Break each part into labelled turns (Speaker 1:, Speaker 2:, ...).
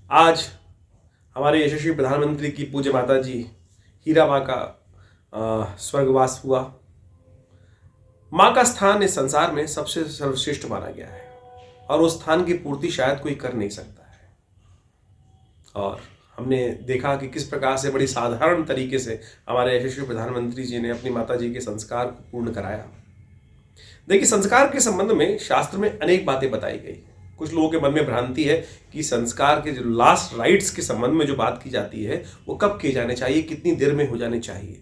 Speaker 1: आज हमारे यशस्वी प्रधानमंत्री की पूज्य माता जी हीरा माँ का स्वर्गवास हुआ। माँ का स्थान इस संसार में सबसे सर्वश्रेष्ठ माना गया है और उस स्थान की पूर्ति शायद कोई कर नहीं सकता है। और हमने देखा कि किस प्रकार से बड़ी साधारण तरीके से हमारे यशस्वी प्रधानमंत्री जी ने अपनी माता जी के संस्कार को पूर्ण कराया। देखिए, संस्कार के संबंध में शास्त्र में अनेक बातें बताई गई। कुछ लोगों के मन में भ्रांति है कि संस्कार के जो लास्ट राइट्स के संबंध में जो बात की जाती है वो कब किए जाने चाहिए, कितनी देर में हो जाने चाहिए।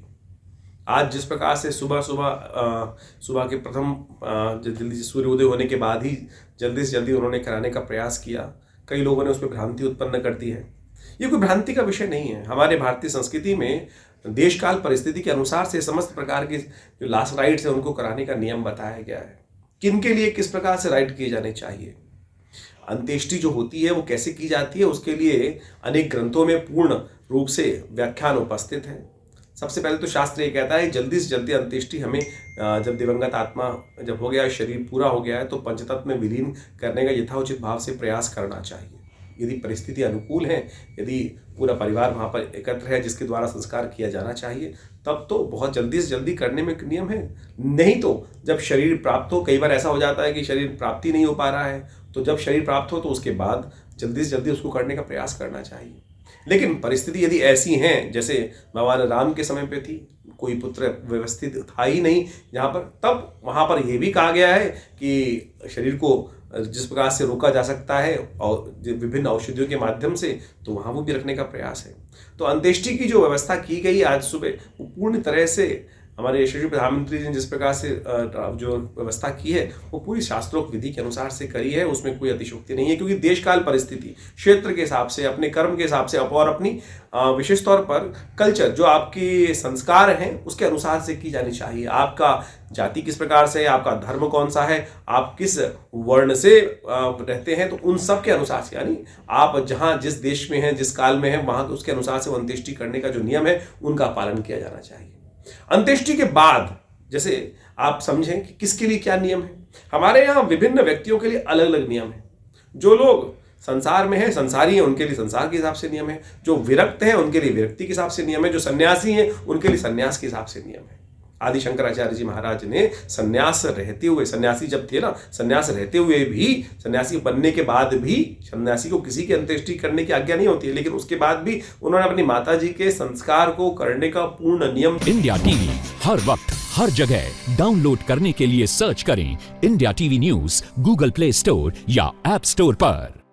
Speaker 1: आज जिस प्रकार से सुबह के प्रथम जल्दी से सूर्योदय होने के बाद ही जल्दी से जल्दी उन्होंने कराने का प्रयास किया, कई लोगों ने उस पर भ्रांति उत्पन्न कर दी है। ये कोई भ्रांति का विषय नहीं है। हमारे भारतीय संस्कृति में देश काल परिस्थिति के अनुसार से समस्त प्रकार के जो लास्ट राइट्स है उनको कराने का नियम बताया गया है। किनके लिए किस प्रकार से राइट किए जाने चाहिए, अंत्येष्टि जो होती है वो कैसे की जाती है, उसके लिए अनेक ग्रंथों में पूर्ण रूप से व्याख्यान उपस्थित है। सबसे पहले तो शास्त्र ये कहता है जल्दी से जल्दी अंत्येष्टि हमें जब दिवंगत आत्मा जब हो गया, शरीर पूरा हो गया है, तो पंचतत्व में विलीन करने का यथाउचित भाव से प्रयास करना चाहिए। यदि परिस्थिति अनुकूल है, यदि पूरा परिवार वहाँ पर एकत्र है जिसके द्वारा संस्कार किया जाना चाहिए, तब तो बहुत जल्दी से जल्दी करने में नियम है। नहीं तो जब शरीर प्राप्त हो, कई बार ऐसा हो जाता है कि शरीर प्राप्ति नहीं हो पा रहा है, तो जब शरीर प्राप्त हो तो उसके बाद जल्दी से जल्दी उसको करने का प्रयास करना चाहिए। लेकिन परिस्थिति यदि ऐसी है जैसे भगवान राम के समय पे थी, कोई पुत्र व्यवस्थित था ही नहीं जहाँ पर, तब वहाँ पर यह भी कहा गया है कि शरीर को जिस प्रकार से रोका जा सकता है और विभिन्न औषधियों के माध्यम से, तो वहाँ वो भी रखने का प्रयास है। तो अंत्येष्टि की जो व्यवस्था की गई आज सुबह, वो पूर्ण तरह से हमारे यशस्वी प्रधानमंत्री जी ने जिस प्रकार से जो व्यवस्था की है वो पूरी शास्त्रोक्त विधि के अनुसार से करी है। उसमें कोई अतिशयोक्ति नहीं है, क्योंकि देश काल परिस्थिति, क्षेत्र के हिसाब से, अपने कर्म के हिसाब से और अपनी विशेष तौर पर कल्चर जो आपके संस्कार हैं उसके अनुसार से की जानी चाहिए। आपका जाति किस प्रकार से है, आपका धर्म कौन सा है, आप किस वर्ण से रहते हैं, तो उन सब के अनुसार से, यानी आप जहाँ जिस देश में हैं, जिस काल में हैं, वहाँ उसके अनुसार से अंत्येष्टि करने का जो नियम है उनका पालन किया जाना चाहिए। अंत्येष्टि के बाद जैसे आप समझें कि किसके लिए क्या नियम है। हमारे यहाँ विभिन्न व्यक्तियों के लिए अलग अलग नियम है। जो लोग संसार में हैं, संसारी हैं, उनके लिए संसार के हिसाब से नियम है। जो विरक्त हैं उनके लिए विरक्ति के हिसाब से नियम है। जो सन्यासी हैं उनके लिए सन्यास के हिसाब से नियम है। आदि शंकराचार्य जी महाराज ने सन्यास रहते हुए, सन्यासी जब थे ना, सन्यास रहते हुए भी, सन्यासी बनने के बाद भी सन्यासी को किसी की अंत्येष्टि करने की आज्ञा नहीं होती है, लेकिन उसके बाद भी उन्होंने अपनी माता जी के संस्कार को करने का पूर्ण नियम।
Speaker 2: इंडिया टीवी हर वक्त हर जगह डाउनलोड करने के लिए सर्च करें India TV news Google play store या ऐप स्टोर पर।